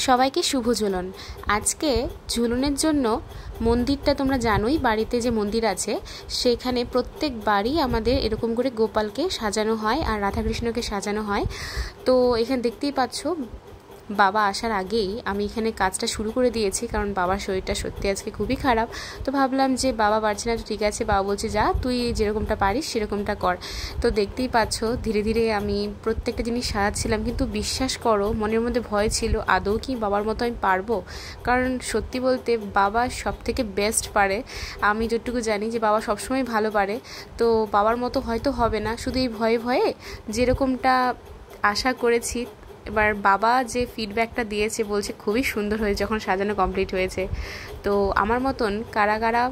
সবাইকে শুভ ঝুলন। আজকে ঝুলনের জন্য মন্দিরটা তোমরা জানোই, বাড়িতে যে মন্দির আছে সেখানে প্রত্যেক বাড়ি আমাদের এরকম করে গোপালকে সাজানো হয় আর রাধাকৃষ্ণকে সাজানো হয়। তো এখানে দেখতেই পাচ্ছ বাবা আসার আগেই আমি এখানে কাজটা শুরু করে দিয়েছি, কারণ বাবার শরীরটা সত্যি আজকে খুবই খারাপ। তো ভাবলাম যে বাবা পারছে না, তো ঠিক আছে, বাবা বলছে যা তুই যেরকমটা পারিস সেরকমটা কর। তো দেখতেই পাচ্ছ ধীরে ধীরে আমি প্রত্যেকটা জিনিস সাজাচ্ছিলাম, কিন্তু বিশ্বাস করো মনের মধ্যে ভয় ছিল আদৌ কি বাবার মতো আমি পারবো। কারণ সত্যি বলতে বাবা সব থেকে বেস্ট পারে, আমি যতটুকু জানি যে বাবা সবসময় ভালো পারে। তো বাবার মতো হয়তো হবে না, শুধু এই ভয়ে ভয়ে যেরকমটা আশা করেছি। এবার বাবা যে ফিডব্যাকটা দিয়েছে বলছে খুবই সুন্দর হয়েছে যখন সাজানো কমপ্লিট হয়েছে। তো আমার মতন কারা কারা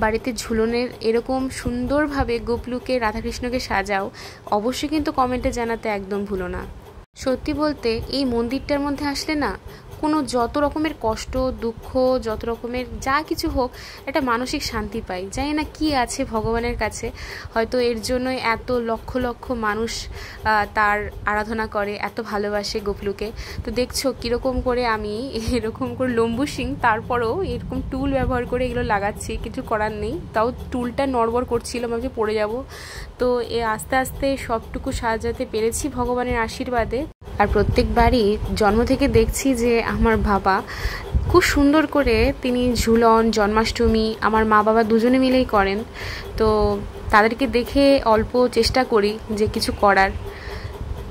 বাড়িতে ঝুলনের এরকম সুন্দরভাবে গোপলুকে রাধাকৃষ্ণকে সাজাও, অবশ্যই কিন্তু কমেন্টে জানাতে একদম ভুলো না। সত্যি বলতে এই মন্দিরটার মধ্যে আসলে না কোনো যত রকমের কষ্ট দুঃখ যত রকমের যা কিছু হোক একটা মানসিক শান্তি পাই। জানি না কি আছে ভগবানের কাছে, হয়তো এর জন্যই এত লক্ষ লক্ষ মানুষ তার আরাধনা করে, এত ভালোবাসে গোপলুকে। তো দেখছো কীরকম করে আমি এরকম করে লম্বু সিং, তারপরেও এরকম টুল ব্যবহার করে এগুলো লাগাচ্ছি, কিছু করার নেই। তাও টুলটা নড়বড় করছিলাম, আমি পড়ে যাব। তো আস্তে আস্তে সবটুকু সাজাতে পেরেছি ভগবানের আশীর্বাদে। আর প্রত্যেকবারই জন্ম থেকে দেখছি যে আমার বাবা খুব সুন্দর করে তিনি ঝুলন জন্মাষ্টমী আমার মা বাবা দুজনে মিলেই করেন। তো তাদেরকে দেখে অল্প চেষ্টা করি যে কিছু করার।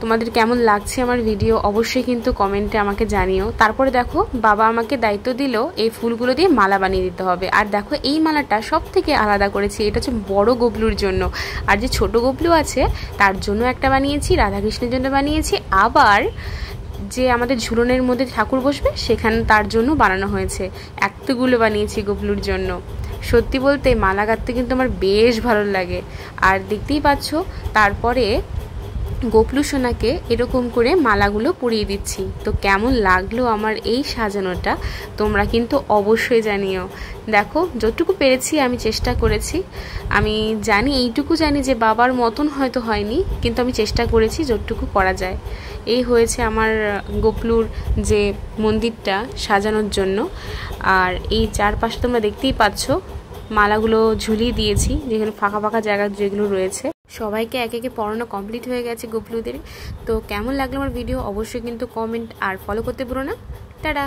তোমাদের কেমন লাগছে আমার ভিডিও অবশ্যই কিন্তু কমেন্টে আমাকে জানিও। তারপরে দেখো বাবা আমাকে দায়িত্ব দিল এই ফুলগুলো দিয়ে মালা বানিয়ে দিতে হবে। আর দেখো এই মালাটা সব থেকে আলাদা করেছি, এটা হচ্ছে বড় গোপলুর জন্য, আর যে ছোট গোপলু আছে তার জন্য একটা বানিয়েছি, রাধাকৃষ্ণের জন্য বানিয়েছি, আবার যে আমাদের ঝুলনের মধ্যে ঠাকুর বসবে সেখানে তার জন্য বানানো হয়েছে। এতগুলো বানিয়েছি গোপলুর জন্য। সত্যি বলতে মালা গাঁথতে কিন্তু আমার বেশ ভালো লাগে। আর দেখতেই পাচ্ছ তারপরে গোপলু সোনাকে এরকম করে মালাগুলো পরিয়ে দিচ্ছি। তো কেমন লাগলো আমার এই সাজানোটা তোমরা কিন্তু অবশ্যই জানিও। দেখো যতটুকু পেরেছি আমি চেষ্টা করেছি, আমি জানি এইটুকু জানি যে বাবার মতন হয়তো হয়নি, কিন্তু আমি চেষ্টা করেছি যতটুকু করা যায়। এই হয়েছে আমার গোপলুর যে মন্দিরটা সাজানোর জন্য। আর এই চারপাশে তোমরা দেখতেই পাচ্ছ মালাগুলো ঝুলিয়ে দিয়েছি, যেখানে ফাঁকা ফাঁকা জায়গা যেগুলো রয়েছে। সবাইকে একে একে পড়ানো কমপ্লিট হয়ে গেছে গোপলুদের। তো কেমন লাগলো আমার ভিডিও অবশ্যই কিন্তু কমেন্ট আর ফলো করতে ভুলো না। টাটা।